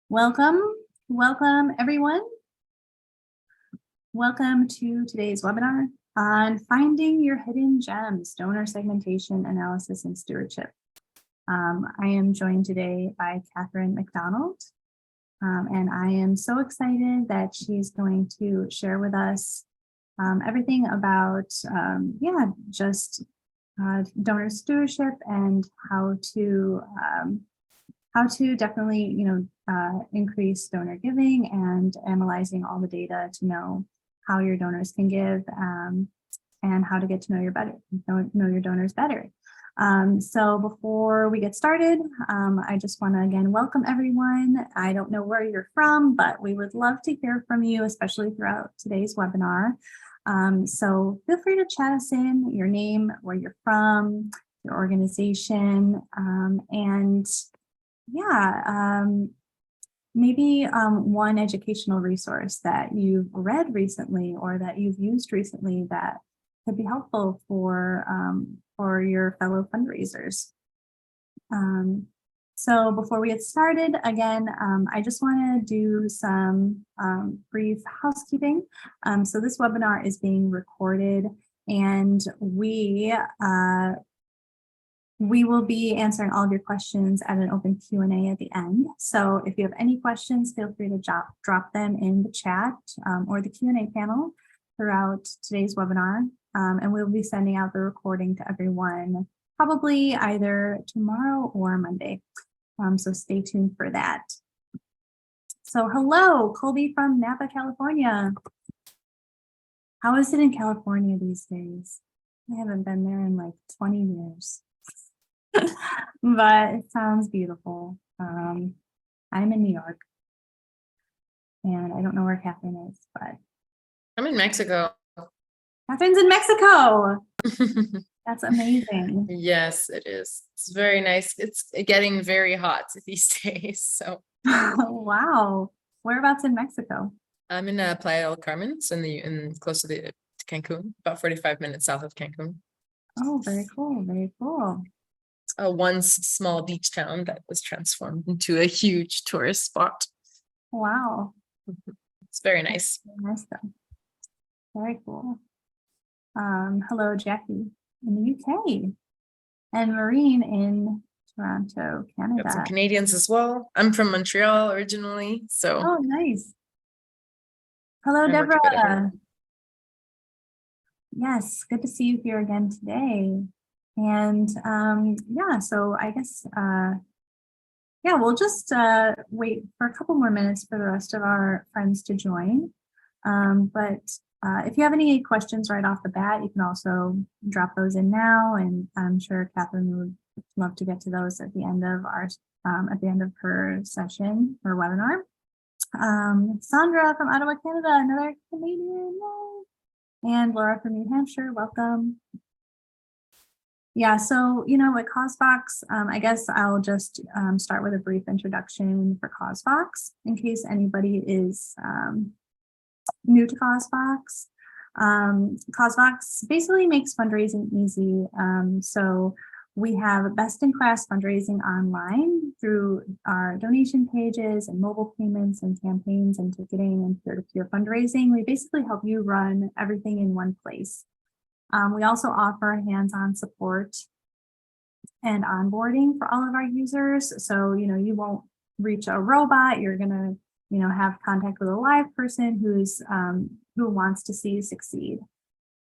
Welcome, welcome everyone. Welcome to today's webinar on finding your hidden gems, donor segmentation, analysis, and stewardship. I am joined today by Catherine McDonald, and I am so excited that she's going to share with us everything about, donor stewardship and how to definitely, increase donor giving and analyzing all the data to know how your donors can give and how to get to know your donors better. So before we get started, I just want to again welcome everyone. I don't know where you're from, but we would love to hear from you, especially throughout today's webinar. So feel free to chat us in your name, where you're from, your organization, maybe one educational resource that you've read recently or that you've used recently that could be helpful for your fellow fundraisers. So before we get started, again, I just want to do some brief housekeeping. So this webinar is being recorded, and we will be answering all of your questions at an open Q&A at the end. So if you have any questions, feel free to drop them in the chat or the Q&A panel throughout today's webinar. And we'll be sending out the recording to everyone probably either tomorrow or Monday. So stay tuned for that. So hello, Colby from Napa, California. How is it in California these days? I haven't been there in like 20 years. But it sounds beautiful. I'm in New York, and I don't know where Catherine is, but I'm in Mexico. Catherine's in Mexico. That's amazing. Yes, it is. It's very nice. It's getting very hot these days. So wow. Whereabouts in Mexico? I'm in Playa del Carmen, so in close to Cancun, about 45 minutes south of Cancun. Oh, very cool. Very cool. Once small beach town that was transformed into a huge tourist spot. Wow. It's very nice. Nice though. Very cool. Hello, Jackie in the UK and Maureen in Toronto, Canada. Got some Canadians as well. I'm from Montreal originally, so. Oh, nice. Hello, Deborah. Yes, good to see you here again today. And so I guess, we'll just wait for a couple more minutes for the rest of our friends to join. But if you have any questions right off the bat, you can also drop those in now. And I'm sure Catherine would love to get to those at the end of her session or webinar. Sandra from Ottawa, Canada, another Canadian. And Laura from New Hampshire, welcome. Yeah, so, at CauseVox, I guess I'll just start with a brief introduction for CauseVox in case anybody is new to CauseVox. CauseVox basically makes fundraising easy. So we have best-in-class fundraising online through our donation pages and mobile payments and campaigns and ticketing and peer-to-peer fundraising. We basically help you run everything in one place. We also offer hands-on support and onboarding for all of our users. So, you won't reach a robot. You're going to, have contact with a live person who wants to see you succeed.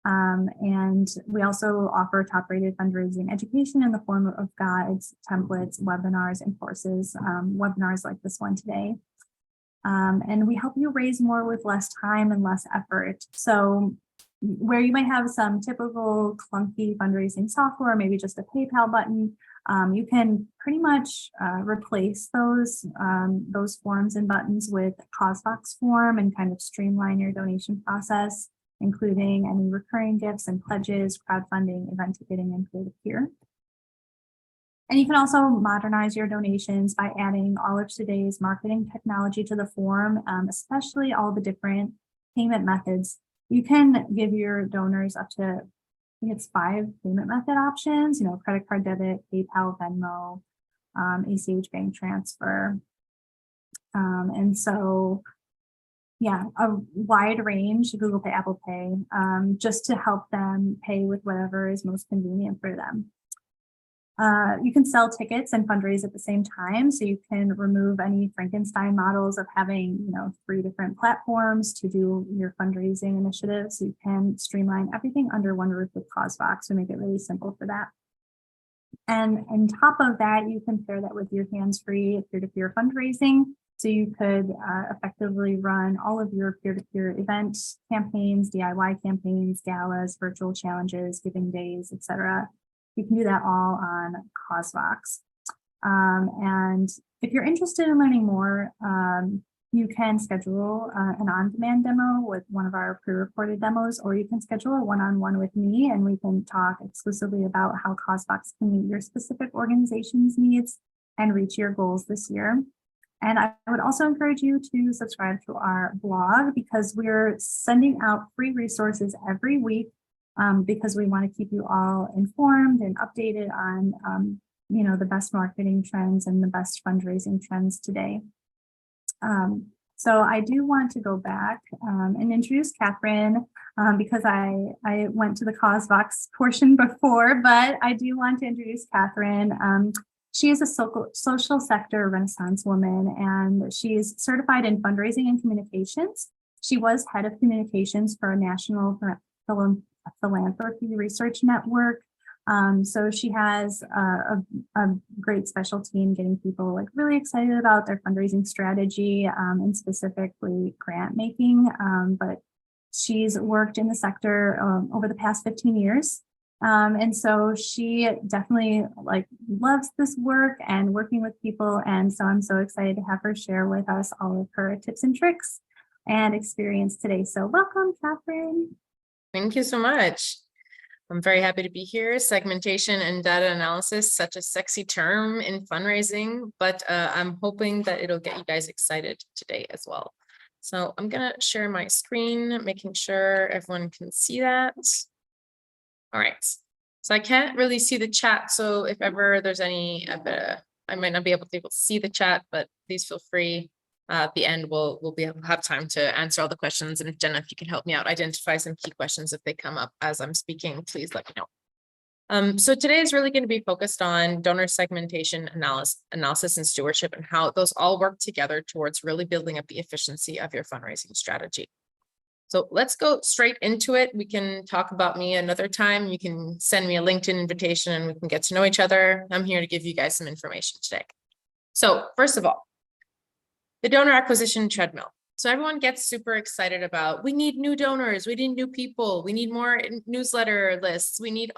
And we also offer top-rated fundraising education in the form of guides, templates, webinars, and courses, webinars like this one today. And we help you raise more with less time and less effort. So where you might have some typical clunky fundraising software, maybe just a PayPal button, you can pretty much replace those forms and buttons with a CauseVox form and kind of streamline your donation process, including any recurring gifts and pledges, crowdfunding, event ticketing, and peer-to-peer. And you can also modernize your donations by adding all of today's marketing technology to the form, especially all the different payment methods. You can give your donors up to, I think it's 5 payment method options, credit card, debit, PayPal, Venmo, ACH bank transfer. And so, yeah, a wide range, Google Pay, Apple Pay, just to help them pay with whatever is most convenient for them. You can sell tickets and fundraise at the same time. So you can remove any Frankenstein models of having, 3 different platforms to do your fundraising initiatives. You can streamline everything under one roof with CauseVox and make it really simple for that. And on top of that, you can pair that with your hands-free peer-to-peer fundraising. So you could effectively run all of your peer-to-peer event campaigns, DIY campaigns, galas, virtual challenges, giving days, etc. You can do that all on CauseVox. And if you're interested in learning more, you can schedule an on-demand demo with one of our pre-recorded demos, or you can schedule a one-on-one with me and we can talk exclusively about how CauseVox can meet your specific organization's needs and reach your goals this year. And I would also encourage you to subscribe to our blog because we're sending out free resources every week because we want to keep you all informed and updated on, the best marketing trends and the best fundraising trends today. So I do want to go back and introduce Catherine because I went to the CauseVox portion before, but I do want to introduce Catherine. She is a social sector Renaissance woman, and she is certified in fundraising and communications. She was head of communications for a national philanthropy research network. So she has a great specialty in getting people really excited about their fundraising strategy and specifically grant making. But she's worked in the sector over the past 15 years. And so she definitely loves this work and working with people. And so I'm so excited to have her share with us all of her tips and tricks and experience today. So welcome, Catherine. Thank you so much. I'm very happy to be here. Segmentation and data analysis, such a sexy term in fundraising, but I'm hoping that it'll get you guys excited today as well. So I'm gonna share my screen, making sure everyone can see that. All right, so I can't really see the chat. So if ever there's any, I might not be able to see the chat, but please feel free. At the end, we'll have time to answer all the questions. And if Jenna, if you can help me out, identify some key questions if they come up as I'm speaking, please let me know. So today is really going to be focused on donor segmentation analysis and stewardship and how those all work together towards really building up the efficiency of your fundraising strategy. So let's go straight into it. We can talk about me another time. You can send me a LinkedIn invitation and we can get to know each other. I'm here to give you guys some information today. So first of all, the donor acquisition treadmill. So everyone gets super excited about, we need new donors, we need new people, we need more newsletter lists, we need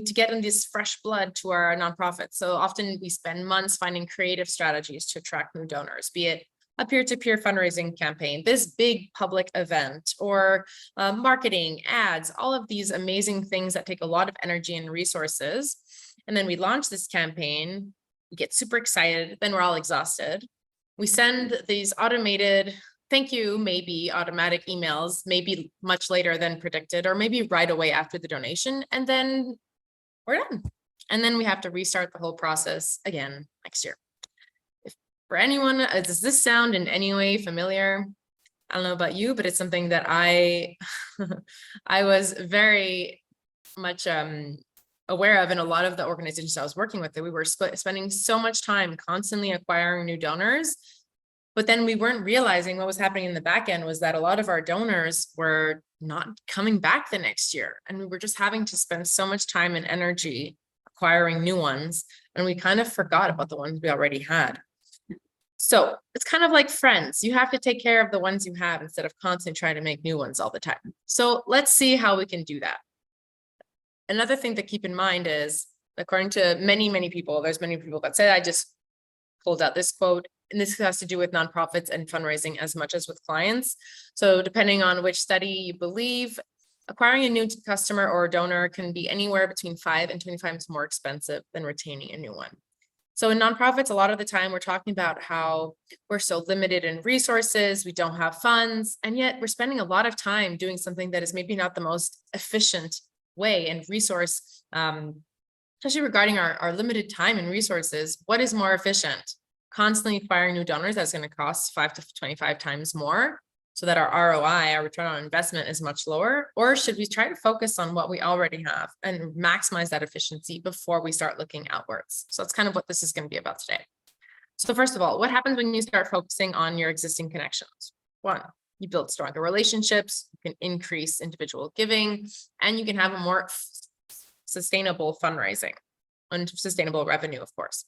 to get in this fresh blood to our nonprofit. So often we spend months finding creative strategies to attract new donors, be it a peer-to-peer fundraising campaign, this big public event, or marketing, ads, all of these amazing things that take a lot of energy and resources. And then we launch this campaign, we get super excited, then we're all exhausted. We send these automated, thank you, maybe automatic emails, maybe much later than predicted, or maybe right away after the donation, and then we're done. And then we have to restart the whole process again next year. For anyone, does this sound in any way familiar? I don't know about you, but it's something that I was very much aware of in a lot of the organizations I was working with, that we were spending so much time constantly acquiring new donors, but then we weren't realizing what was happening in the back end was that a lot of our donors were not coming back the next year. And we were just having to spend so much time and energy acquiring new ones. And we kind of forgot about the ones we already had. So it's kind of like friends. You have to take care of the ones you have instead of constantly trying to make new ones all the time. So let's see how we can do that. Another thing to keep in mind is, according to many, many people, there's many people that say, I just pulled out this quote, and this has to do with nonprofits and fundraising as much as with clients. So depending on which study you believe, acquiring a new customer or donor can be anywhere between 5 and 20 times more expensive than retaining a new one. So in nonprofits, a lot of the time we're talking about how we're so limited in resources, we don't have funds, and yet we're spending a lot of time doing something that is maybe not the most efficient way and resource, especially regarding our limited time and resources. What is more efficient? constantly acquiring new donors, that's going to cost 5 to 25 times more, so that our ROI, our return on investment, is much lower? Or should we try to focus on what we already have and maximize that efficiency before we start looking outwards? So that's kind of what this is going to be about today. So first of all, what happens when you start focusing on your existing connections? One, you build stronger relationships, you can increase individual giving, and you can have a more sustainable fundraising and sustainable revenue, of course.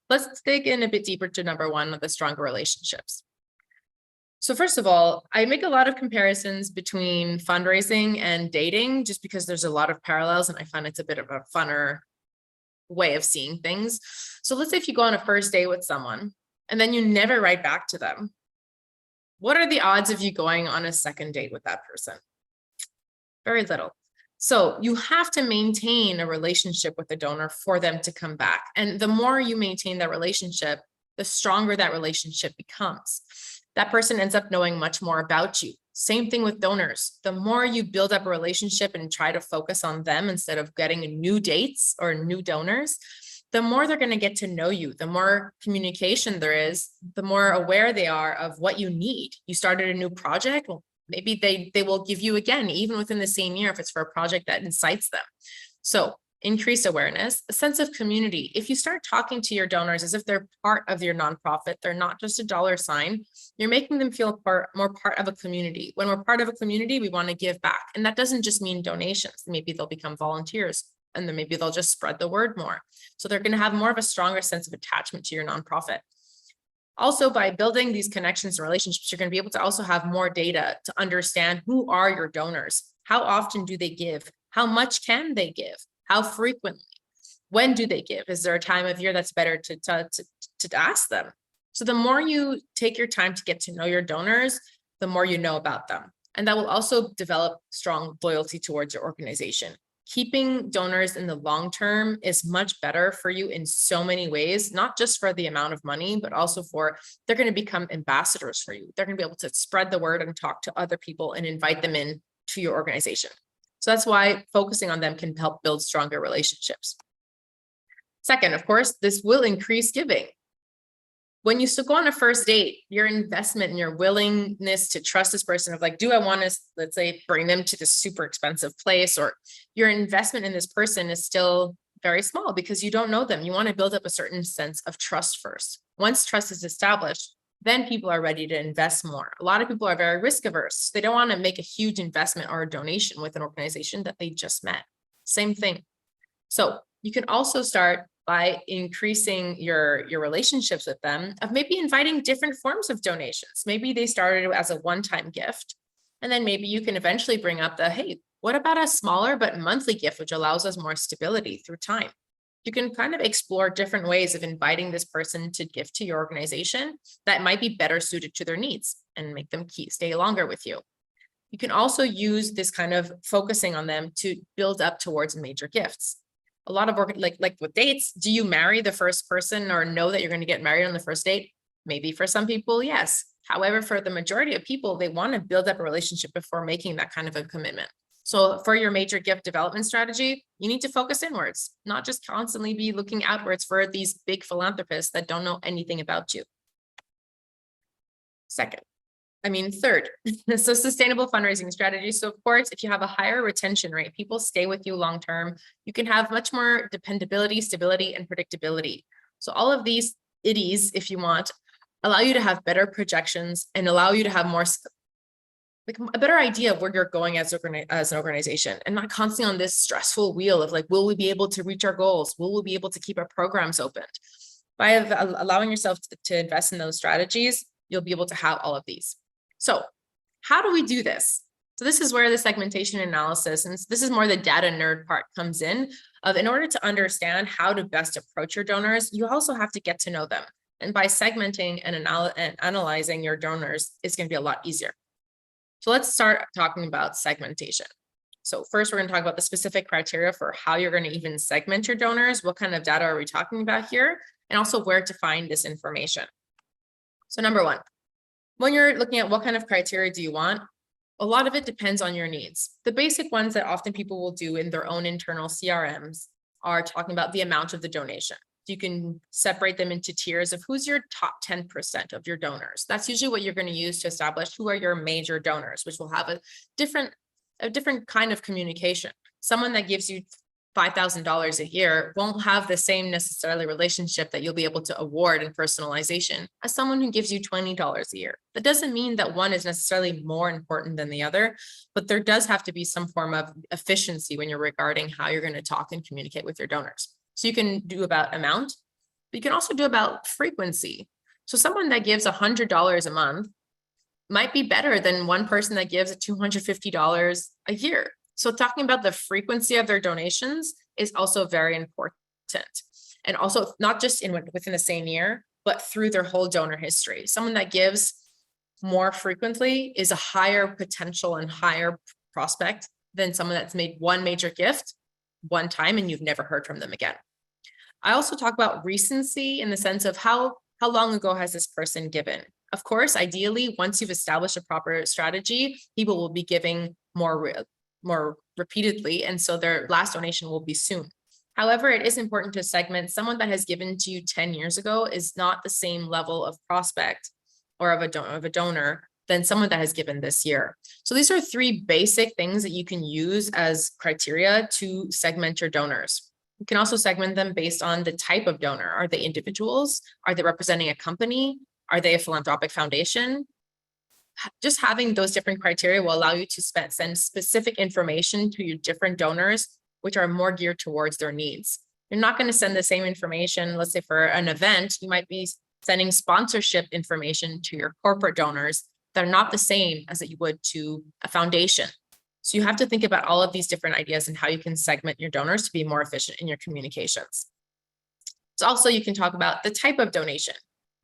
Let's dig in a bit deeper to number one, of the stronger relationships. So first of all, I make a lot of comparisons between fundraising and dating, just because there's a lot of parallels and I find it's a bit of a funner way of seeing things. So let's say if you go on a first date with someone and then you never write back to them, what are the odds of you going on a second date with that person? Very little. So you have to maintain a relationship with the donor for them to come back. And the more you maintain that relationship, the stronger that relationship becomes. That person ends up knowing much more about you. Same thing with donors. The more you build up a relationship and try to focus on them instead of getting new dates or new donors, the more they're going to get to know you. The more communication there is, the more aware they are of what you need. You started a new project, well, maybe they will give you again, even within the same year, if it's for a project that incites them. So increased awareness, a sense of community. If you start talking to your donors as if they're part of your nonprofit, they're not just a dollar sign, you're making them feel more part of a community. When we're part of a community, we want to give back. And that doesn't just mean donations. Maybe they'll become volunteers, and then maybe they'll just spread the word more. So they're going to have more of a stronger sense of attachment to your nonprofit. Also, by building these connections and relationships, you're going to be able to also have more data to understand who are your donors. How often do they give? How much can they give? How frequently? When do they give? Is there a time of year that's better to ask them? So the more you take your time to get to know your donors, the more you know about them. And that will also develop strong loyalty towards your organization. Keeping donors in the long term is much better for you in so many ways, not just for the amount of money, but also for they're going to become ambassadors for you. They're going to be able to spread the word and talk to other people and invite them in to your organization. So that's why focusing on them can help build stronger relationships. Second, of course, this will increase giving. When you still go on a first date, your investment and your willingness to trust this person of like, do I want to, let's say, bring them to this super expensive place, or your investment in this person is still very small because you don't know them. You want to build up a certain sense of trust first. Once trust is established, then people are ready to invest more. A lot of people are very risk averse. They don't want to make a huge investment or a donation with an organization that they just met. Same thing. So you can also start by increasing your relationships with them, of maybe inviting different forms of donations. Maybe they started as a one-time gift, and then maybe you can eventually bring up the, hey, what about a smaller but monthly gift, which allows us more stability through time? You can kind of explore different ways of inviting this person to give to your organization that might be better suited to their needs and make them stay longer with you. You can also use this kind of focusing on them to build up towards major gifts. A lot of work, like with dates, do you marry the first person or know that you're going to get married on the first date? Maybe for some people, yes. However, for the majority of people, they want to build up a relationship before making that kind of a commitment. So for your major gift development strategy, you need to focus inwards, not just constantly be looking outwards for these big philanthropists that don't know anything about you. Third, so sustainable fundraising strategy. So of course, if you have a higher retention rate, people stay with you long-term, you can have much more dependability, stability, and predictability. So all of these IDs, if you want, allow you to have better projections and allow you to have more a better idea of where you're going as an organization, and not constantly on this stressful wheel of like, will we be able to reach our goals? Will we be able to keep our programs opened? By allowing yourself to invest in those strategies, you'll be able to have all of these. So how do we do this? So this is where the segmentation analysis, and this is more the data nerd part comes in, in order to understand how to best approach your donors, you also have to get to know them. And by segmenting and analyzing your donors, it's going to be a lot easier. So let's start talking about segmentation. So first, we're going to talk about the specific criteria for how you're going to even segment your donors. What kind of data are we talking about here? And also where to find this information. So number one, when you're looking at what kind of criteria do you want, a lot of it depends on your needs. The basic ones that often people will do in their own internal CRMs are talking about the amount of the donation. you can separate them into tiers of who's your top 10% of your donors. That's usually what you're going to use to establish who are your major donors, which will have a different kind of communication. Someone that gives you $5,000 a year won't have the same necessarily relationship that you'll be able to award in personalization as someone who gives you $20 a year. That doesn't mean that one is necessarily more important than the other, but there does have to be some form of efficiency when you're regarding how you're going to talk and communicate with your donors. So you can do about amount, but you can also do about frequency. So someone that gives $100 a month might be better than one person that gives $250 a year. So talking about the frequency of their donations is also very important. And also not just within the same year, but through their whole donor history. Someone that gives more frequently is a higher potential and higher prospect than someone that's made one major gift one time and you've never heard from them again. I also talk about recency in the sense of how long ago has this person given? Of course, ideally, once you've established a proper strategy, people will be giving more repeatedly, and so their last donation will be soon. However, it is important to segment. Someone that has given to you 10 years ago is not the same level of prospect or of a donor than someone that has given this year. So these are three basic things that you can use as criteria to segment your donors. You can also segment them based on the type of donor. Are they individuals? Are they representing a company? Are they a philanthropic foundation? Just having those different criteria will allow you to send specific information to your different donors, which are more geared towards their needs. You're not going to send the same information. Let's say for an event, you might be sending sponsorship information to your corporate donors that are not the same as that you would to a foundation. So you have to think about all of these different ideas and how you can segment your donors to be more efficient in your communications. So also you can talk about the type of donation.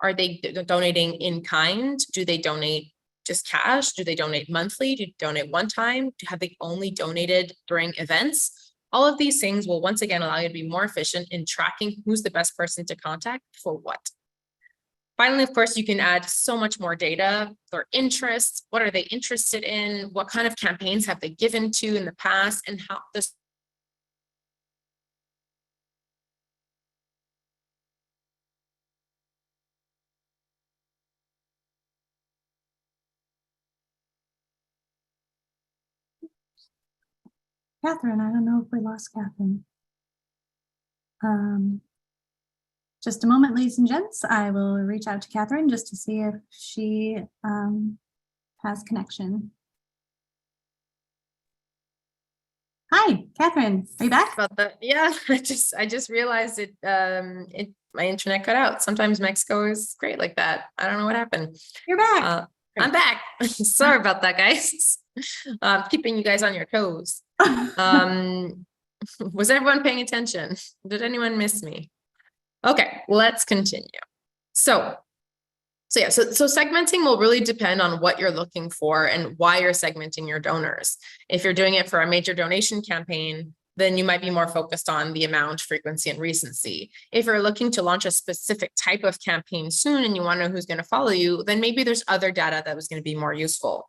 Are they donating in kind? Do they donate just cash? Do they donate monthly? Do they donate one time? Have they only donated during events? All of these things will once again allow you to be more efficient in tracking who's the best person to contact for what. Finally, of course, you can add so much more data, their interests, what are they interested in, what kind of campaigns have they given to in the past, and how this. Catherine, I don't know if we lost Catherine. Just a moment, ladies and gents. I will reach out to Catherine just to see if she has connection. Hi, Catherine, are you back? About that, yeah, I just realized it. My internet cut out. Sometimes Mexico is great like that. I don't know what happened. You're back. I'm back. Sorry about that, guys. Keeping you guys on your toes. Was everyone paying attention? Did anyone miss me? Okay, let's continue. So segmenting will really depend on what you're looking for and why you're segmenting your donors. If you're doing it for a major donation campaign, then you might be more focused on the amount, frequency, and recency. If you're looking to launch a specific type of campaign soon and you want to know who's going to follow you, then maybe there's other data that was going to be more useful.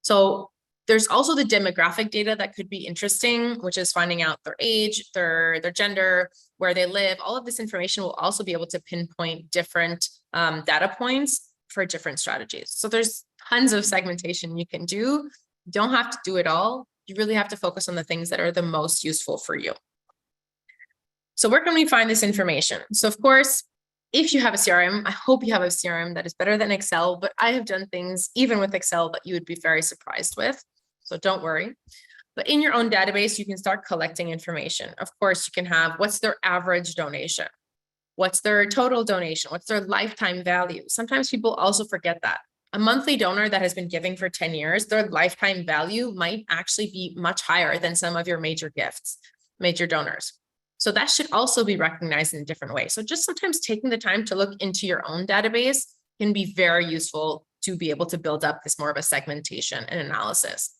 So there's also the demographic data that could be interesting, which is finding out their age, their gender, where they live. All of this information will also be able to pinpoint different data points for different strategies. So there's tons of segmentation you can do. You don't have to do it all. You really have to focus on the things that are the most useful for you. So where can we find this information? So of course, if you have a CRM, I hope you have a CRM that is better than Excel, but I have done things even with Excel that you would be very surprised with. So don't worry. But in your own database, you can start collecting information. Of course, you can have what's their average donation? What's their total donation? What's their lifetime value? Sometimes people also forget that. A monthly donor that has been giving for 10 years, their lifetime value might actually be much higher than some of your major gifts, major donors. So that should also be recognized in a different way. So just sometimes taking the time to look into your own database can be very useful to be able to build up this more of a segmentation and analysis.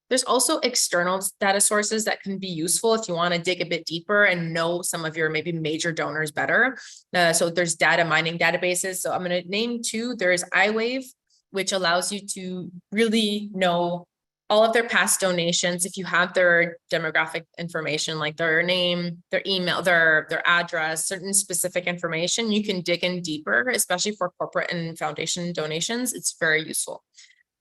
There's also external data sources that can be useful if you want to dig a bit deeper and know some of your maybe major donors better. So there's data mining databases. So I'm going to name two. There's iWave, which allows you to really know all of their past donations. If you have their demographic information, like their name, their email, their address, certain specific information, you can dig in deeper, especially for corporate and foundation donations. It's very useful.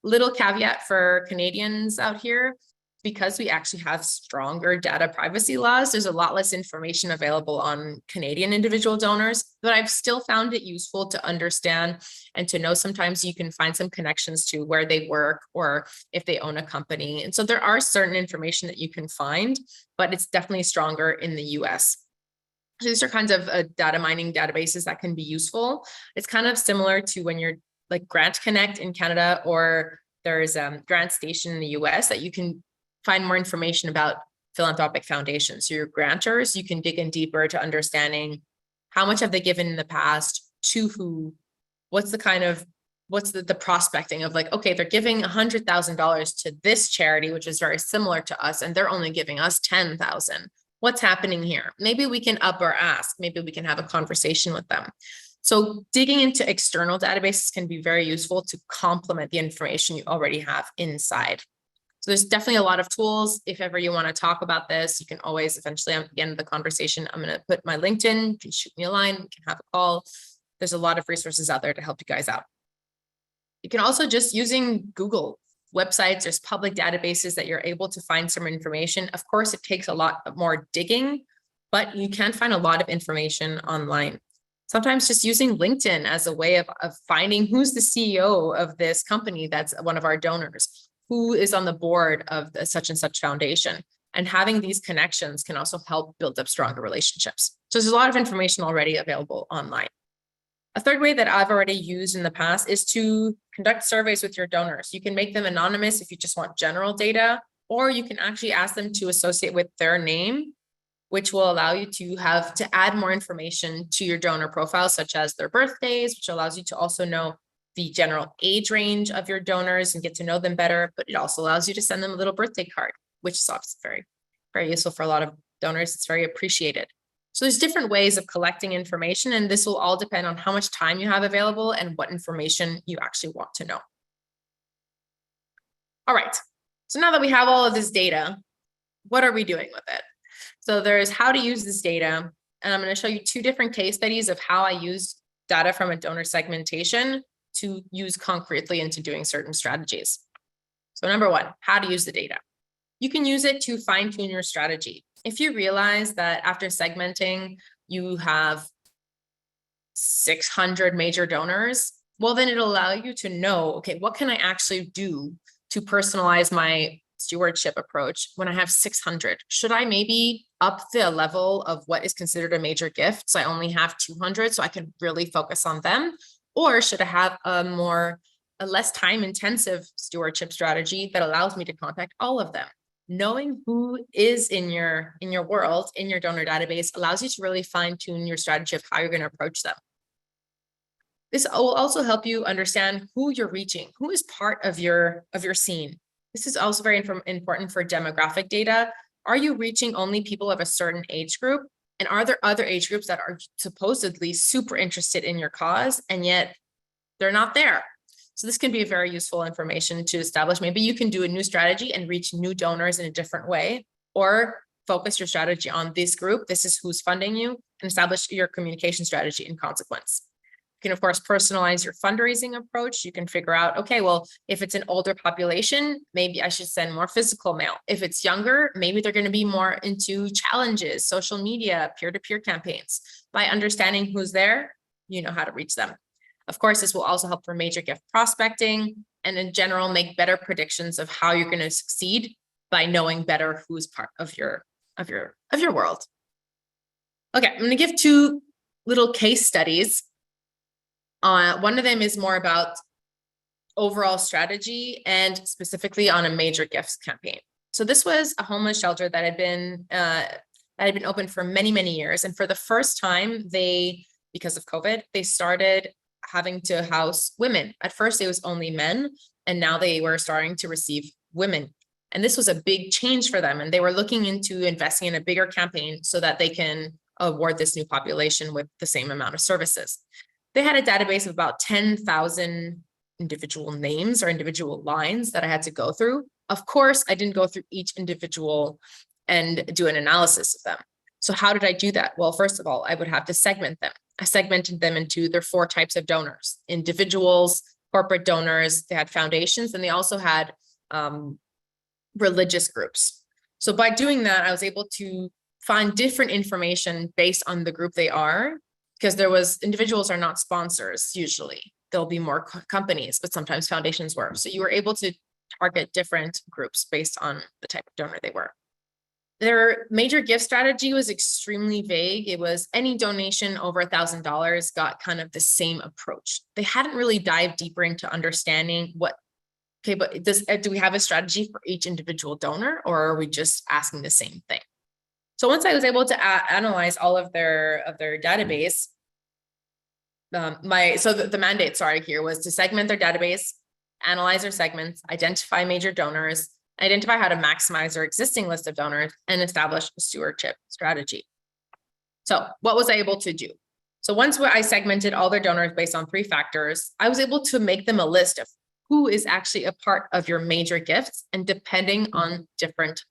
Little caveat for Canadians out here, because we actually have stronger data privacy laws, there's a lot less information available on Canadian individual donors, but I've still found it useful to understand and to know sometimes you can find some connections to where they work or if they own a company. And so there are certain information that you can find, but it's definitely stronger in the US. So these are kinds of data mining databases that can be useful. It's kind of similar to when you're like Grant Connect in Canada, or there's Grant Station in the US that you can find more information about philanthropic foundations. So your grantors, you can dig in deeper to understanding how much have they given in the past, to who, what's the prospecting of like, okay, they're giving $100,000 to this charity, which is very similar to us, and they're only giving us 10,000. What's happening here? Maybe we can up our ask. Maybe we can have a conversation with them. So digging into external databases can be very useful to complement the information you already have inside. So there's definitely a lot of tools. If ever you want to talk about this, you can always eventually at the end of the conversation, I'm going to put my LinkedIn, you can shoot me a line, we can have a call. There's a lot of resources out there to help you guys out. You can also just using Google websites, there's public databases that you're able to find some information. Of course, it takes a lot more digging, but you can find a lot of information online. Sometimes just using LinkedIn as a way of finding who's the CEO of this company that's one of our donors, who is on the board of the such and such foundation. And having these connections can also help build up stronger relationships. So there's a lot of information already available online. A third way that I've already used in the past is to conduct surveys with your donors. You can make them anonymous if you just want general data, or you can actually ask them to associate with their name, which will allow you to add more information to your donor profile, such as their birthdays, which allows you to also know the general age range of your donors and get to know them better. But it also allows you to send them a little birthday card, which is obviously very, very useful for a lot of donors. It's very appreciated. So there's different ways of collecting information, and this will all depend on how much time you have available and what information you actually want to know. All right, so now that we have all of this data, what are we doing with it? So there's how to use this data, and I'm going to show you two different case studies of how I use data from a donor segmentation to use concretely into doing certain strategies. So number one, how to use the data. You can use it to fine tune your strategy. If you realize that after segmenting, you have 600 major donors, well, then it'll allow you to know, okay, what can I actually do to personalize my stewardship approach when I have 600? Should I maybe up the level of what is considered a major gift, so I only have 200 so I can really focus on them? Or should I have a less time-intensive stewardship strategy that allows me to contact all of them? Knowing who is in your world, in your donor database, allows you to really fine-tune your strategy of how you're going to approach them. This will also help you understand who you're reaching, who is part of your scene. This is also very important for demographic data. Are you reaching only people of a certain age group? And are there other age groups that are supposedly super interested in your cause, and yet they're not there? So this can be very useful information to establish. Maybe you can do a new strategy and reach new donors in a different way, or focus your strategy on this group. This is who's funding you, and establish your communication strategy in consequence. You can, of course, personalize your fundraising approach. You can figure out, okay, well, if it's an older population, maybe I should send more physical mail. If it's younger, maybe they're going to be more into challenges, social media, peer-to-peer campaigns. By understanding who's there, you know how to reach them. Of course, this will also help for major gift prospecting, and in general, make better predictions of how you're going to succeed by knowing better who's part of your world. Okay, I'm going to give two little case studies. One of them is more about overall strategy and specifically on a major gifts campaign. So this was a homeless shelter that had been open for many, many years. And for the first time, because of COVID, they started having to house women. At first, it was only men, and now they were starting to receive women. And this was a big change for them. And they were looking into investing in a bigger campaign so that they can award this new population with the same amount of services. They had a database of about 10,000 individual names or individual lines that I had to go through Of course, I didn't go through each individual and do an analysis of them. So how did I do that? Well, first of all, I would have to segment them. I segmented them into their 4 types of donors: individuals, corporate donors, they had foundations, and they also had religious groups. So by doing that, I was able to find different information based on the group they are, because individuals are not sponsors usually. There'll be more companies, but sometimes foundations were. So you were able to target different groups based on the type of donor they were. Their major gift strategy was extremely vague. It was any donation over $1,000 got kind of the same approach. They hadn't really dived deeper into understanding but do we have a strategy for each individual donor, or are we just asking the same thing? So once I was able to analyze all of their database, the mandate, here, was to segment their database, analyze their segments, identify major donors, identify how to maximize their existing list of donors, and establish a stewardship strategy. So what was I able to do? So once I segmented all their donors based on 3 factors, I was able to make them a list of who is actually a part of your major gifts, and depending on different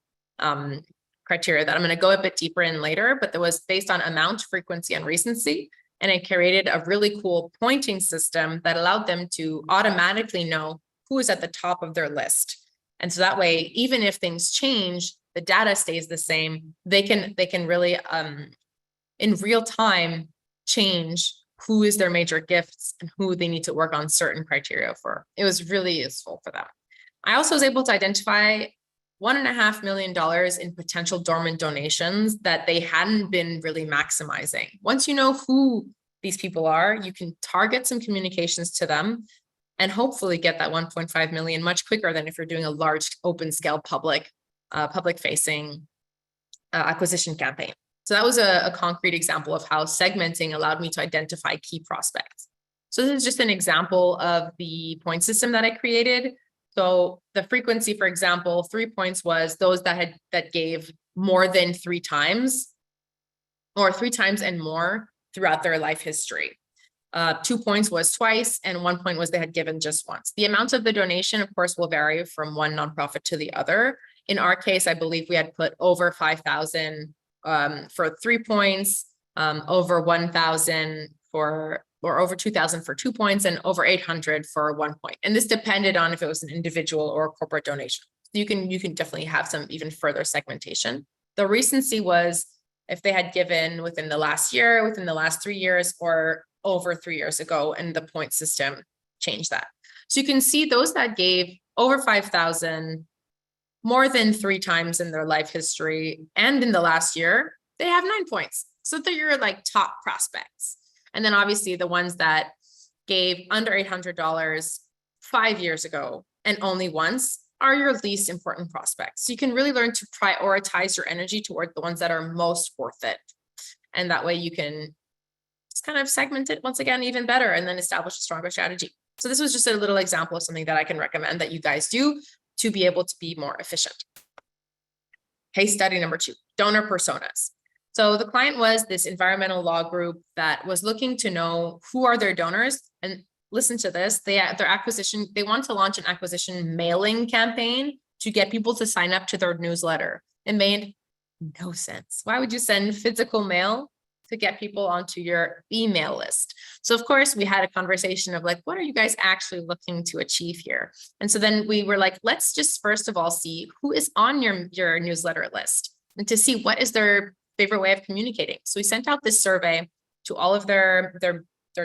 criteria that I'm going to go a bit deeper in later, but that was based on amount, frequency, and recency. And I created a really cool pointing system that allowed them to automatically know who is at the top of their list. And so that way, even if things change, the data stays the same. They can really, in real time, change who is their major gifts and who they need to work on certain criteria for. It was really useful for them. I also was able to identify $1.5 million in potential dormant donations that they hadn't been really maximizing. Once you know who these people are, you can target some communications to them and hopefully get that 1.5 million much quicker than if you're doing a large open scale public facing acquisition campaign. So that was a concrete example of how segmenting allowed me to identify key prospects. So this is just an example of the point system that I created. So the frequency, for example, 3 points was those that gave more than 3 times, or 3 times and more throughout their life history. 2 points was twice, and 1 point was they had given just once. The amount of the donation, of course, will vary from one nonprofit to the other. In our case, I believe we had put over 5,000 for 3 points, over 1,000 or over 2,000 for 2 points, and over 800 for 1 point. And this depended on if it was an individual or a corporate donation. You can definitely have some even further segmentation. The recency was if they had given within the last year, within the last 3 years, or over 3 years ago, and the point system changed that. So you can see those that gave over 5,000 more than 3 times in their life history and in the last year, they have 9 points. So they're your like top prospects. And then obviously the ones that gave under $800 5 years ago and only once are your least important prospects. So you can really learn to prioritize your energy toward the ones that are most worth it. And that way you can just kind of segment it once again, even better, and then establish a stronger strategy. So this was just a little example of something that I can recommend that you guys do to be able to be more efficient. Case study number 2, donor personas. So the client was this environmental law group that was looking to know who are their donors. And listen to this, they want to launch an acquisition mailing campaign to get people to sign up to their newsletter. It made no sense. Why would you send physical mail to get people onto your email list? So of course we had a conversation of like, what are you guys actually looking to achieve here? And so then we were like, let's just first of all see who is on your newsletter list and to see what is their favorite way of communicating. So we sent out this survey to all of their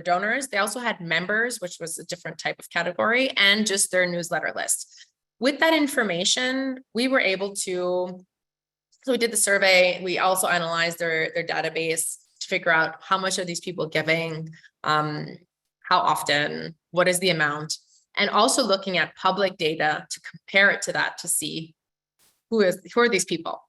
donors. They also had members, which was a different type of category, and just their newsletter list. With that information, we were able to, so we did the survey. We also analyzed their database to figure out how much are these people giving, how often, what is the amount, and also looking at public data to compare it to that to see who are these people.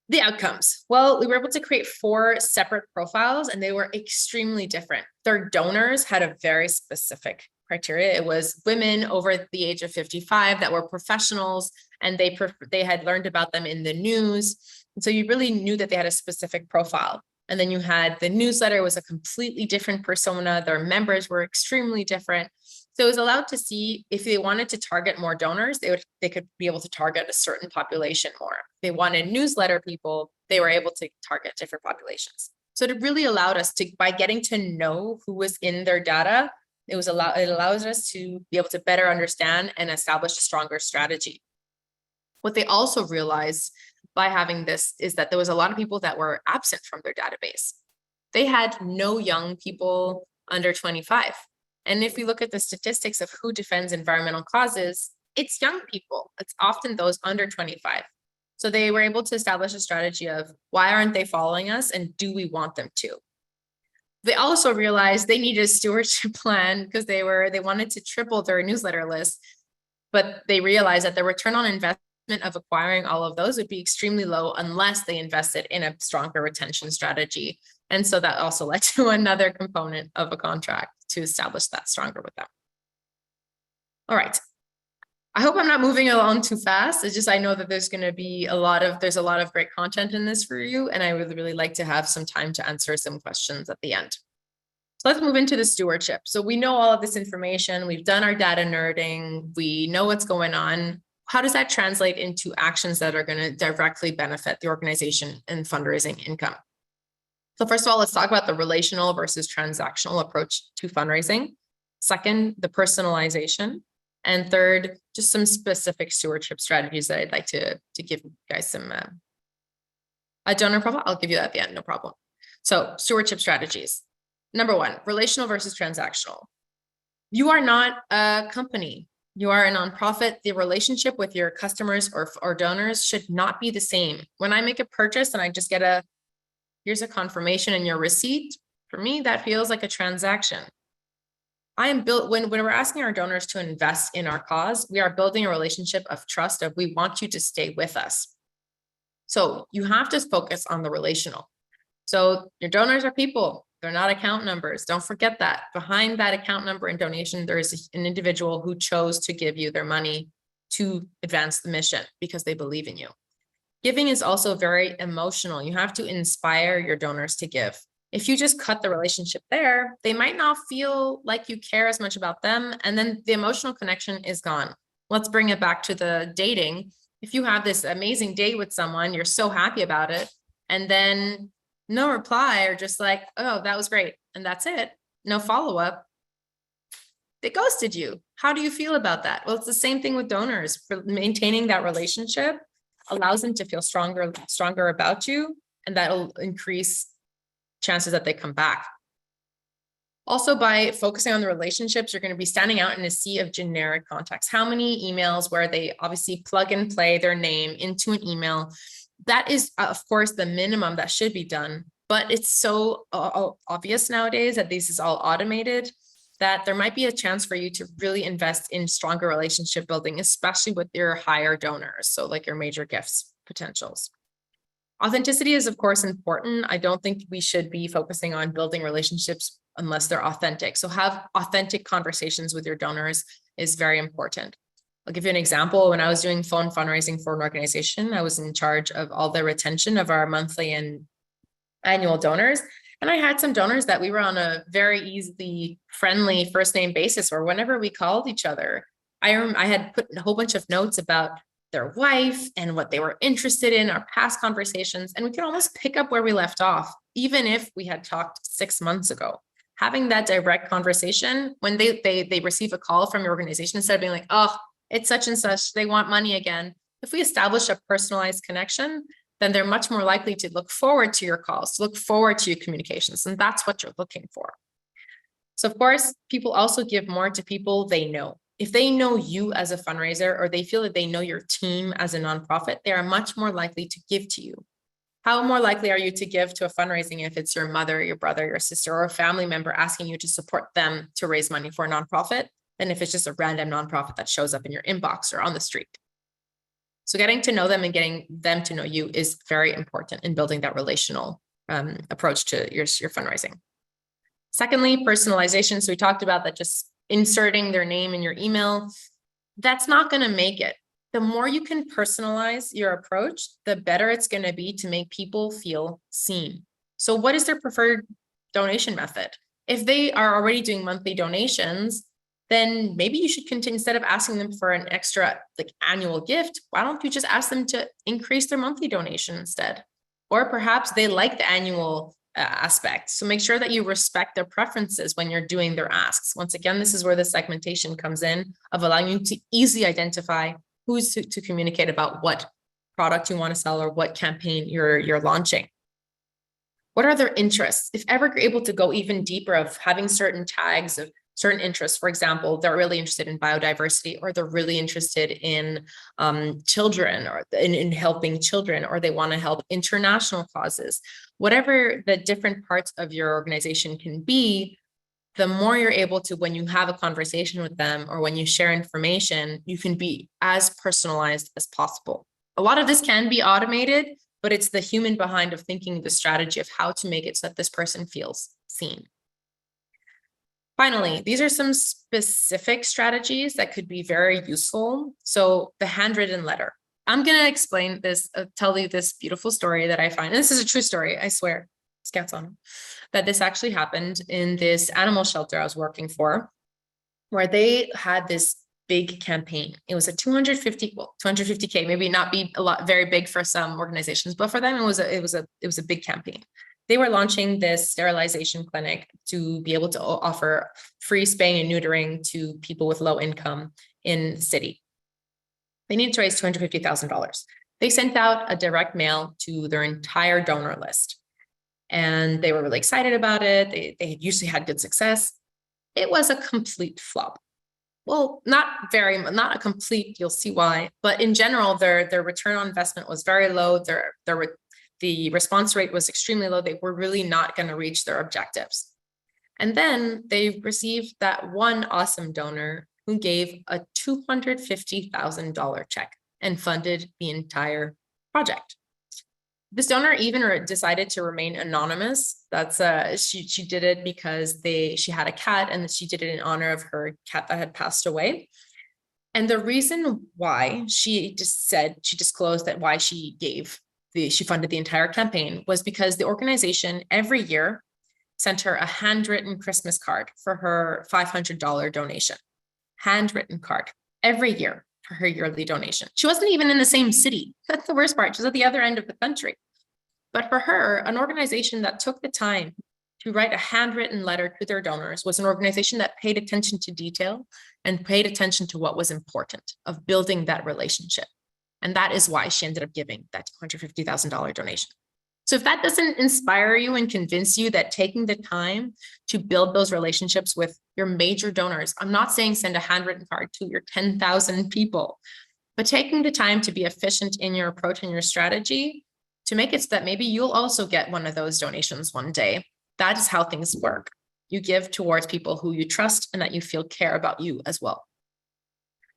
The outcomes. Well, we were able to create 4 separate profiles, and they were extremely different. Their donors had a very specific criteria. It was women over the age of 55 that were professionals, and they had learned about them in the news. And so you really knew that they had a specific profile. And then you had the newsletter was a completely different persona. Their members were extremely different. So it was allowed to see if they wanted to target more donors, they could be able to target a certain population more. If they wanted newsletter people, they were able to target different populations. So it really allowed us to, by getting to know who was in their data, it allows us to be able to better understand and establish a stronger strategy. What they also realized by having this is that there was a lot of people that were absent from their database. They had no young people under 25. And if we look at the statistics of who defends environmental causes, it's young people. It's often those under 25. So they were able to establish a strategy of why aren't they following us and do we want them to? They also realized they needed a stewardship plan because they wanted to triple their newsletter list, but they realized that the return on investment of acquiring all of those would be extremely low unless they invested in a stronger retention strategy. And so that also led to another component of a contract to establish that stronger with them. All right. I hope I'm not moving along too fast. It's just, I know that there's going to be there's a lot of great content in this for you. And I would really like to have some time to answer some questions at the end. So let's move into the stewardship. So we know all of this information. We've done our data nerding. We know what's going on. How does that translate into actions that are going to directly benefit the organization and fundraising income? So first of all, let's talk about the relational versus transactional approach to fundraising. Second, the personalization. And third, just some specific stewardship strategies that I'd like to give you guys some, a donor profile. I'll give you that at the end, no problem. So stewardship strategies. Number one, relational versus transactional. You are not a company. You are a nonprofit. The relationship with your customers or donors should not be the same. When I make a purchase and I just get here's a confirmation and your receipt, for me, that feels like a transaction. When we're asking our donors to invest in our cause, we are building a relationship of trust of we want you to stay with us. So you have to focus on the relational. So your donors are people. They're not account numbers. Don't forget that. Behind that account number and donation, there is an individual who chose to give you their money to advance the mission because they believe in you. Giving is also very emotional. You have to inspire your donors to give. If you just cut the relationship there, they might not feel like you care as much about them. And then the emotional connection is gone. Let's bring it back to the dating. If you have this amazing date with someone, you're so happy about it, and then no reply, or just like, oh, that was great, and that's it, no follow-up, they ghosted you. How do you feel about that? Well, it's the same thing with donors. For maintaining that relationship allows them to feel stronger about you, and that'll increase chances that they come back. Also, by focusing on the relationships, you're going to be standing out in a sea of generic contacts. How many emails where they obviously plug and play their name into an email? That is, of course, the minimum that should be done. But it's so obvious nowadays that this is all automated that there might be a chance for you to really invest in stronger relationship building, especially with your higher donors. So like your major gifts potentials. Authenticity is, of course, important. I don't think we should be focusing on building relationships unless they're authentic. So have authentic conversations with your donors is very important. I'll give you an example. When I was doing phone fundraising for an organization, I was in charge of all the retention of our monthly and annual donors. And I had some donors that we were on a very easily friendly first name basis, where whenever we called each other, I had put a whole bunch of notes about their wife and what they were interested in, our past conversations, and we could almost pick up where we left off, even if we had talked 6 months ago. Having that direct conversation when they receive a call from your organization, instead of being like, oh, it's such and such, they want money again. If we establish a personalized connection, then they're much more likely to look forward to your calls, to look forward to your communications. And that's what you're looking for. So of course, people also give more to people they know. If they know you as a fundraiser, or they feel that they know your team as a nonprofit, they are much more likely to give to you. How more likely are you to give to a fundraising if it's your mother, your brother, your sister, or a family member asking you to support them to raise money for a nonprofit than if it's just a random nonprofit that shows up in your inbox or on the street? So getting to know them and getting them to know you is very important in building that relational approach to your fundraising. Secondly, personalization. So we talked about that, just inserting their name in your email. That's not going to make it. The more you can personalize your approach, the better it's going to be to make people feel seen. So what is their preferred donation method? If they are already doing monthly donations, then maybe you should continue, instead of asking them for an extra like annual gift, why don't you just ask them to increase their monthly donation instead? Or perhaps they like the annual aspect. So make sure that you respect their preferences when you're doing their asks. Once again, this is where the segmentation comes in, of allowing you to easily identify who's to communicate about what product you want to sell or what campaign you're launching. What are their interests? If ever you're able to go even deeper of having certain tags of certain interests, for example, they're really interested in biodiversity, or they're really interested in children, or in helping children, or they want to help international causes, whatever the different parts of your organization can be, the more you're able to, when you have a conversation with them or when you share information, you can be as personalized as possible. A lot of this can be automated, but it's the human behind of thinking the strategy of how to make it so that this person feels seen. Finally, these are some specific strategies that could be very useful. So the handwritten letter. I'm going to explain this, tell you this beautiful story that I find. And this is a true story, I swear, scouts on it, that this actually happened in this animal shelter I was working for, where they had this big campaign. It was a 250K, maybe not be a lot, very big for some organizations, but for them, it was a big campaign. They were launching this sterilization clinic to be able to offer free spaying and neutering to people with low income in the city. They needed to raise $250,000. They sent out a direct mail to their entire donor list, and they were really excited about it. They had usually had good success. It was a complete flop. Well, not a complete, you'll see why, but in general, their return on investment was very low. The response rate was extremely low. They were really not going to reach their objectives. And then they received that one awesome donor who gave a $250,000 check and funded the entire project. This donor even decided to remain anonymous. That's she did it because she had a cat, and she did it in honor of her cat that had passed away. And the reason why she disclosed that why she funded the entire campaign was because the organization every year sent her a handwritten Christmas card for her $500 donation. Handwritten card every year for her yearly donation. She wasn't even in the same city. That's the worst part. She was at the other end of the country. But for her, an organization that took the time to write a handwritten letter to their donors was an organization that paid attention to detail and paid attention to what was important of building that relationship. And that is why she ended up giving that $250,000 donation. So if that doesn't inspire you and convince you that taking the time to build those relationships with your major donors, I'm not saying send a handwritten card to your 10,000 people, but taking the time to be efficient in your approach and your strategy to make it so that maybe you'll also get one of those donations one day. That is how things work. You give towards people who you trust and that you feel care about you as well.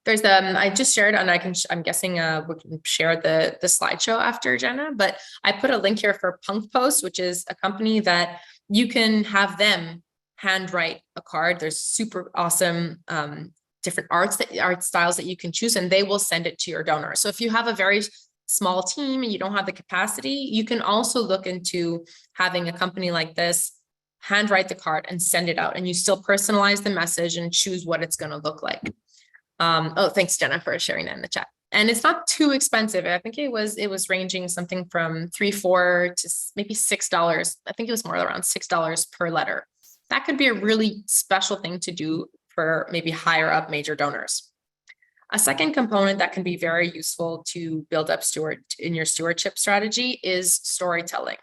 There's I just shared, and I'm guessing we can share the slideshow after, Jenna, but I put a link here for Punk Post, which is a company that you can have them handwrite a card. There's super awesome different art styles that you can choose, and they will send it to your donor. So if you have a very small team and you don't have the capacity, you can also look into having a company like this handwrite the card and send it out, and you still personalize the message and choose what it's going to look like. Oh, thanks, Jenna, for sharing that in the chat. And it's not too expensive. I think it was ranging something from $3-4 to maybe $6. I think it was more around $6 per letter. That could be a really special thing to do for maybe higher up major donors. A second component that can be very useful to build up in your stewardship strategy is storytelling.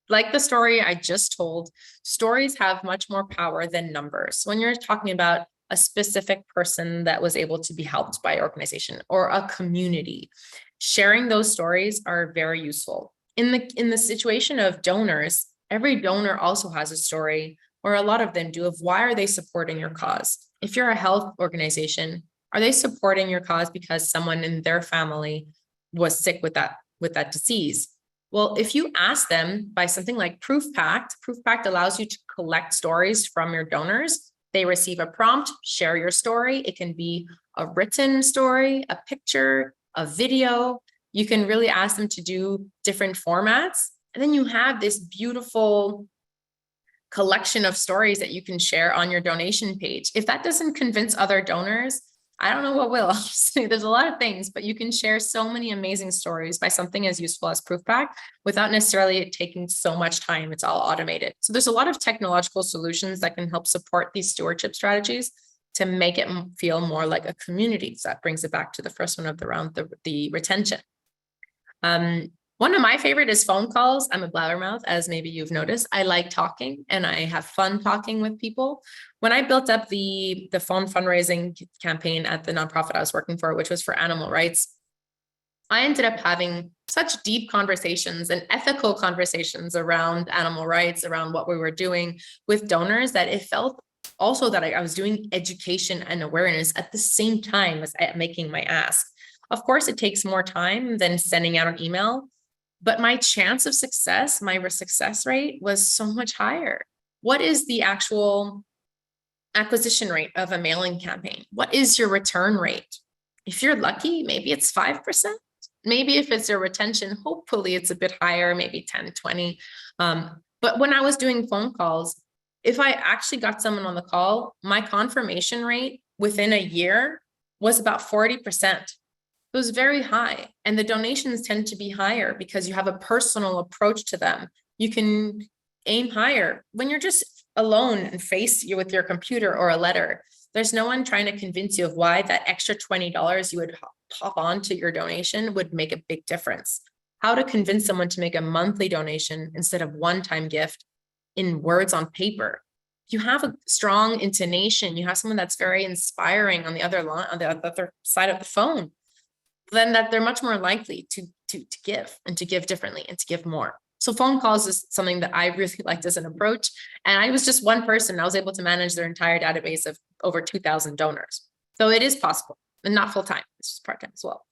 Like the story I just told, stories have much more power than numbers. When you're talking about a specific person that was able to be helped by an organization or a community, sharing those stories are very useful. In the situation of donors, every donor also has a story, or a lot of them do, of why are they supporting your cause. If you're a health organization, are they supporting your cause because someone in their family was sick with that disease? Well, if you ask them by something like Proof Pact allows you to collect stories from your donors. They receive a prompt, share your story. It can be a written story, a picture, a video. You can really ask them to do different formats. And then you have this beautiful collection of stories that you can share on your donation page. If that doesn't convince other donors, I don't know what will. There's a lot of things, but you can share so many amazing stories by something as useful as Proofpack without necessarily taking so much time. It's all automated. So there's a lot of technological solutions that can help support these stewardship strategies to make it feel more like a community. So that brings it back to the first one of the round, the retention. One of my favorite is phone calls. I'm a blabbermouth, as maybe you've noticed. I like talking and I have fun talking with people. When I built up the phone fundraising campaign at the nonprofit I was working for, which was for animal rights, I ended up having such deep conversations and ethical conversations around animal rights, around what we were doing with donors, that it felt also that I was doing education and awareness at the same time as making my ask. Of course, it takes more time than sending out an email, but my chance of success, my success rate was so much higher. What is the actual acquisition rate of a mailing campaign? What is your return rate? If you're lucky, maybe it's 5%. Maybe if it's a retention, hopefully it's a bit higher, maybe 10, 20. But when I was doing phone calls, if I actually got someone on the call, my confirmation rate within a year was about 40%. It was very high. And the donations tend to be higher because you have a personal approach to them. You can aim higher when you're just alone and face you with your computer or a letter. There's no one trying to convince you of why that extra $20 you would pop onto your donation would make a big difference. How to convince someone to make a monthly donation instead of one-time gift in words on paper. You have a strong intonation. You have someone that's very inspiring on the other line, on the other side of the phone. Then that they're much more likely to give and to give differently and to give more. So phone calls is something that I really liked as an approach. And I was just one person. I was able to manage their entire database of over 2,000 donors. So it is possible, and not full-time, it's just part-time as well.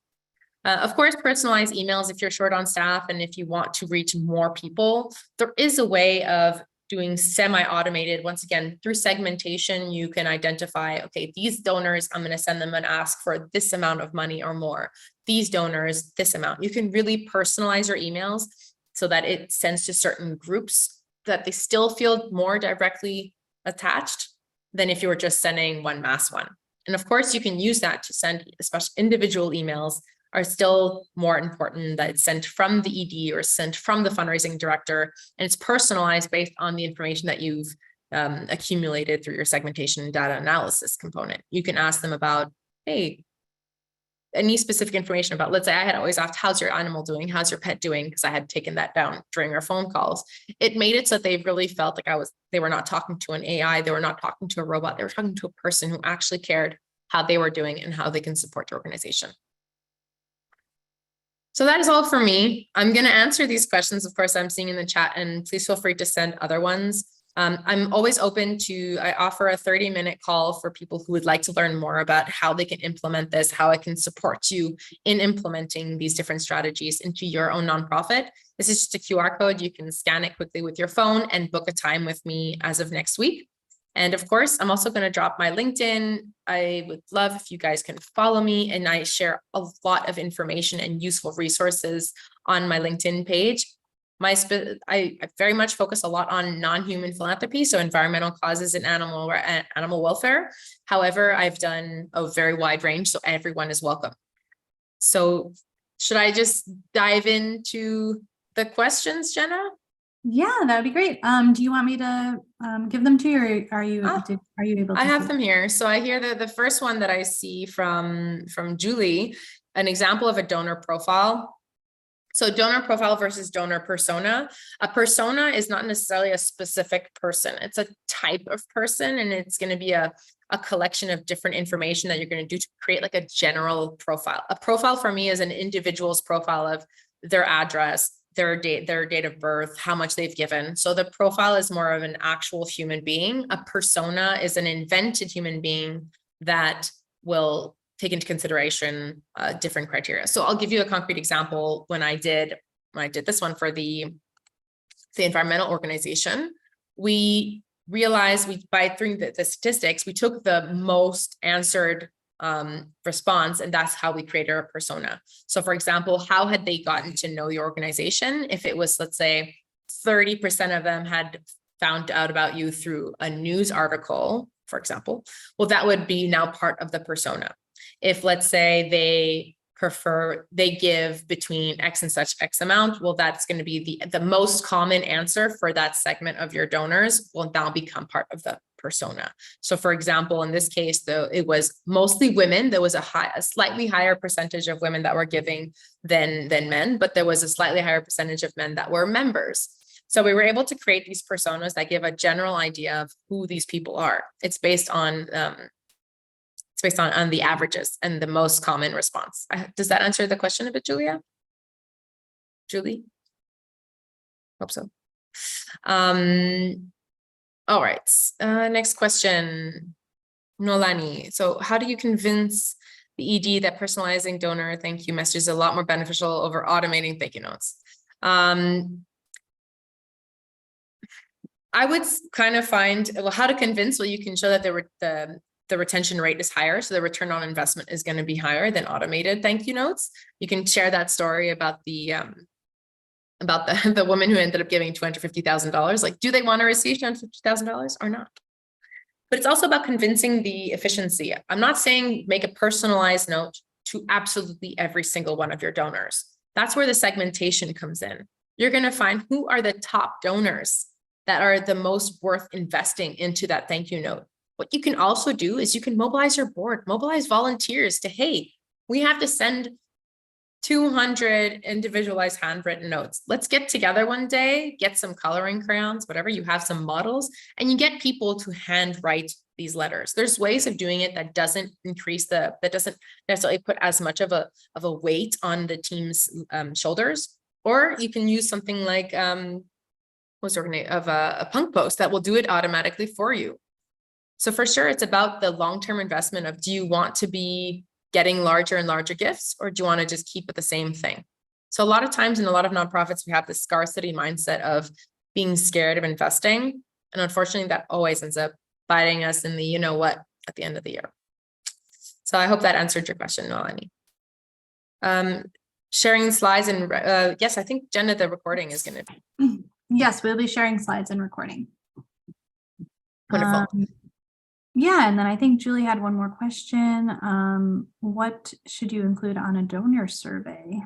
Of course, personalized emails if you're short on staff and if you want to reach more people, there is a way of doing semi-automated. Once again, through segmentation, you can identify, okay, these donors, I'm going to send them an ask for this amount of money or more. These donors, this amount. You can really personalize your emails so that it sends to certain groups that they still feel more directly attached than if you were just sending one mass one. And of course, you can use that to send, especially individual emails are still more important, that it's sent from the ED or sent from the fundraising director, and it's personalized based on the information that you've accumulated through your segmentation and data analysis component. You can ask them about, hey, any specific information about, let's say I had always asked, how's your animal doing? How's your pet doing? Because I had taken that down during our phone calls. It made it so that they really felt like they were not talking to an AI. They were not talking to a robot. They were talking to a person who actually cared how they were doing and how they can support your organization. So that is all for me. I'm going to answer these questions, of course, I'm seeing in the chat, and please feel free to send other ones. I'm always open to, I offer a 30-minute call for people who would like to learn more about how they can implement this, how I can support you in implementing these different strategies into your own nonprofit. This is just a QR code. You can scan it quickly with your phone and book a time with me as of next week. And of course, I'm also going to drop my LinkedIn. I would love if you guys can follow me, and I share a lot of information and useful resources on my LinkedIn page. I very much focus a lot on non-human philanthropy, so environmental causes and animal welfare. However, I've done a very wide range, so everyone is welcome. So should I just dive into the questions, Jenna? Yeah, that would be great. Do you want me to give them to you, or are you able to? I have them here. So I hear the first one that I see from Julie, an example of a donor profile. So donor profile versus donor persona. A persona is not necessarily a specific person. It's a type of person, and it's going to be a collection of different information that you're going to do to create like a general profile. A profile for me is an individual's profile of their address, their date of birth, how much they've given. So the profile is more of an actual human being. A persona is an invented human being that will take into consideration different criteria. So I'll give you a concrete example. When I did this one for the environmental organization, we realized by through the statistics, we took the most answered response, and that's how we created a persona. So for example, how had they gotten to know your organization? If it was, let's say 30% of them had found out about you through a news article, for example, well, that would be now part of the persona. If let's say they give between X and such X amount, well, that's going to be the most common answer for that segment of your donors will now become part of the persona. So for example, in this case, though, it was mostly women. There was a slightly higher percentage of women that were giving than men, but there was a slightly higher percentage of men that were members. So we were able to create these personas that give a general idea of who these people are. It's based on the averages and the most common response. Does that answer the question a bit, Julie? Hope so. All right. Next question, Nolani. So how do you convince the ED that personalizing donor thank you message is a lot more beneficial over automating thank you notes? I would kind of find, well, how to convince, well, you can show that the retention rate is higher. So the return on investment is going to be higher than automated thank you notes. You can share that story about the woman who ended up giving $250,000. Like, do they want to receive $250,000 or not? But it's also about convincing the efficiency. I'm not saying make a personalized note to absolutely every single one of your donors. That's where the segmentation comes in. You're going to find who are the top donors that are the most worth investing into that thank you note. What you can also do is you can mobilize your board, mobilize volunteers to, hey, we have to send 200 individualized handwritten notes. Let's get together one day, get some coloring crayons, whatever, you have some models, and you get people to handwrite these letters. There's ways of doing it that doesn't necessarily put as much of a weight on the team's shoulders. Or you can use something like a punk post that will do it automatically for you. So for sure, it's about the long-term investment of, do you want to be getting larger and larger gifts, or do you want to just keep with the same thing? So a lot of times in a lot of nonprofits, we have this scarcity mindset of being scared of investing. And unfortunately, that always ends up biting us in the, you know what, at the end of the year. So I hope that answered your question, Nolani. Sharing slides and yes, I think Jenna, the recording is going to be. Yes, we'll be sharing slides and recording. Wonderful. Yeah, and then I think Julie had one more question. What should you include on a donor survey?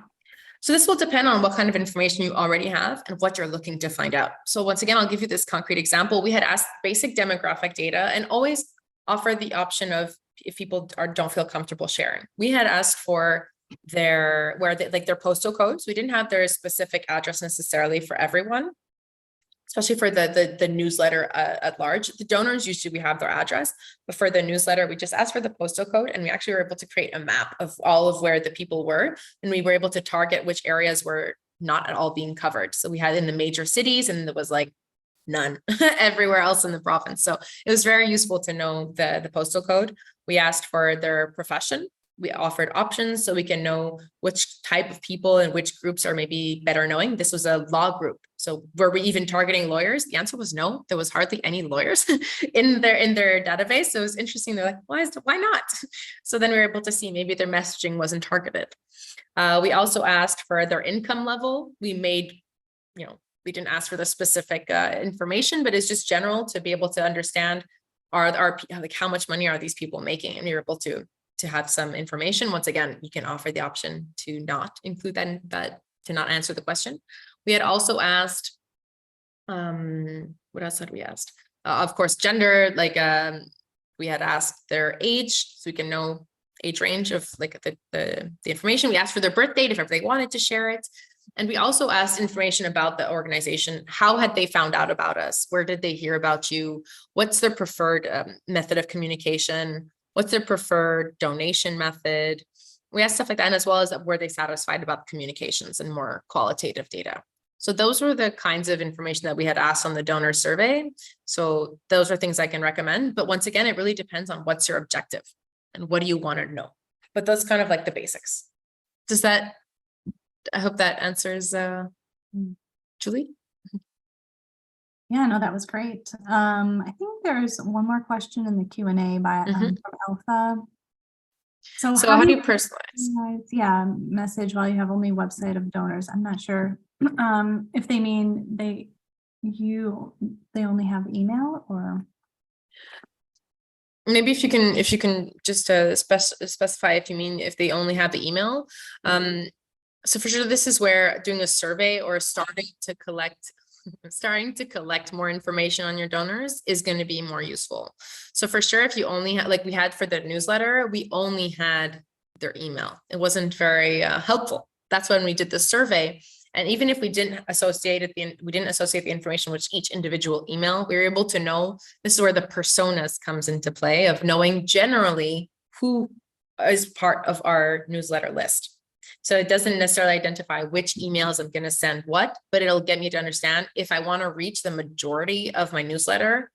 So this will depend on what kind of information you already have and what you're looking to find out. So once again, I'll give you this concrete example. We had asked basic demographic data and always offer the option of, if people don't feel comfortable sharing. We had asked for their postal codes. We didn't have their specific address necessarily for everyone, especially for the newsletter at large. The donors, usually we have their address, but for the newsletter, we just asked for the postal code, and we actually were able to create a map of all of where the people were, and we were able to target which areas were not at all being covered. So we had in the major cities, and there was like none everywhere else in the province. So it was very useful to know the postal code. We asked for their profession. We offered options so we can know which type of people and which groups are maybe better knowing. This was a law group. So were we even targeting lawyers? The answer was no. There was hardly any lawyers in their database. So it was interesting. They're like, why not? So then we were able to see maybe their messaging wasn't targeted. We also asked for their income level. We didn't ask for the specific information, but it's just general to be able to understand how much money are these people making, and we were able to have some information. Once again, you can offer the option to not include that to not answer the question. We had also asked, what else had we asked? Of course, gender, we had asked their age, so we can know age range of the information. We asked for their birth date if they wanted to share it. And we also asked information about the organization. How had they found out about us? Where did they hear about you? What's their preferred method of communication? What's their preferred donation method? We asked stuff like that, and as well as were they satisfied about communications and more qualitative data. So those were the kinds of information that we had asked on the donor survey. So those are things I can recommend. But once again, it really depends on what's your objective and what do you want to know. But that's kind of like the basics. I hope that answers, Julie? Yeah, no, that was great. I think there's one more question in the Q&A from Alpha. So how do you personalize? Yeah, message while you have only website of donors. I'm not sure if they mean they only have email, or? Maybe if you can just specify if you mean if they only have the email. So for sure, this is where doing a survey or starting to collect more information on your donors is going to be more useful. So for sure, if you only had, like we had for the newsletter, we only had their email. It wasn't very helpful. That's when we did the survey. And even if we didn't associate the information with each individual email, we were able to know, this is where the personas comes into play, of knowing generally who is part of our newsletter list. So it doesn't necessarily identify which emails I'm going to send what, but it'll get me to understand if I want to reach the majority of my newsletter,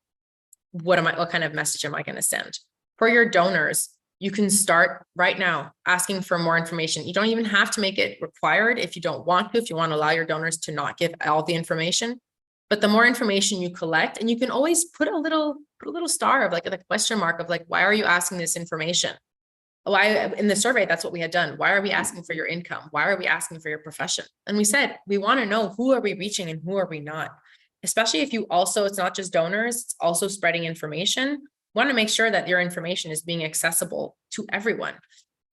what kind of message am I going to send? For your donors, you can start right now asking for more information. You don't even have to make it required if you don't want to, if you want to allow your donors to not give all the information. But the more information you collect, and you can always put a little star of like a question mark of like, why are you asking this information? Why in the survey, that's what we had done. Why are we asking for your income? Why are we asking for your profession? And we said, we want to know who are we reaching and who are we not? Especially if you also, it's not just donors, it's also spreading information. Want to make sure that your information is being accessible to everyone.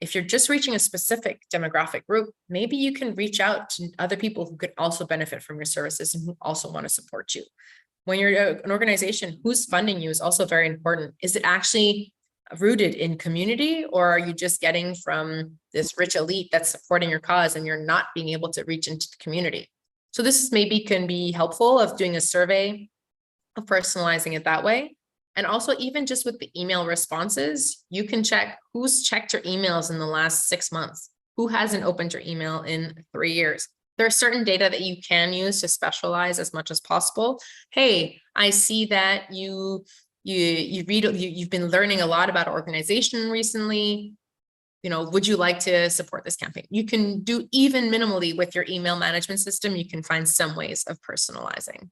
If you're just reaching a specific demographic group, maybe you can reach out to other people who could also benefit from your services and who also want to support you. When you're an organization, who's funding you is also very important. Is it actually rooted in community, or are you just getting from this rich elite that's supporting your cause and you're not being able to reach into the community? So this is maybe can be helpful of doing a survey, of personalizing it that way. And also even just with the email responses, you can check who's checked your emails in the last 6 months, who hasn't opened your email in 3 years. There are certain data that you can use to specialize as much as possible. Hey, I see that you've been learning a lot about organization recently. You know, would you like to support this campaign? You can do even minimally with your email management system. You can find some ways of personalizing.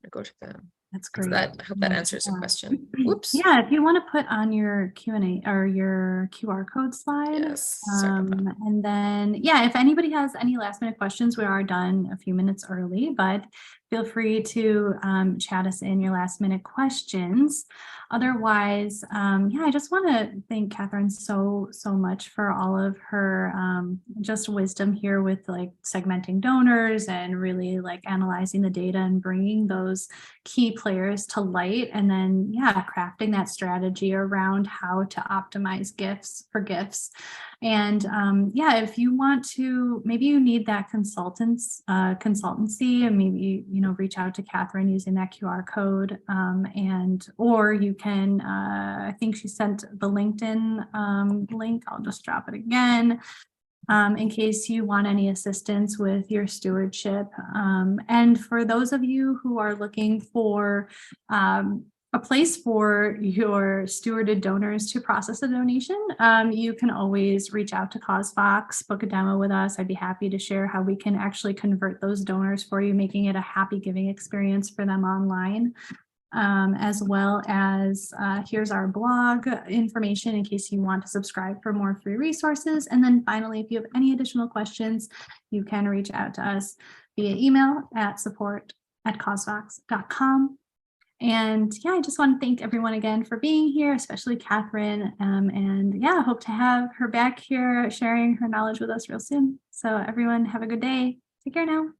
Go to the. That's great. I hope that answers your question. Whoops. Yeah, if you want to put on your Q&A or your QR code slide. Yes. And then, yeah, if anybody has any last minute questions, we are done a few minutes early, but feel free to chat us in your last minute questions. Otherwise, yeah, I just want to thank Catherine so much for all of her just wisdom here with like segmenting donors and really like analyzing the data and bringing those key players to light, and then yeah, crafting that strategy around how to optimize gifts. And yeah, if you want to, maybe you need that consultancy, and maybe reach out to Catherine using that QR code, or you can, I think she sent the LinkedIn link. I'll just drop it again. In case you want any assistance with your stewardship. And for those of you who are looking for a place for your stewarded donors to process a donation, you can always reach out to CauseVox, book a demo with us. I'd be happy to share how we can actually convert those donors for you, making it a happy giving experience for them online. As well as here's our blog information in case you want to subscribe for more free resources. And then finally, if you have any additional questions, you can reach out to us via email at support@causevox.com. And yeah, I just want to thank everyone again for being here, especially Catherine. And yeah, hope to have her back here sharing her knowledge with us real soon. So everyone have a good day. Take care now.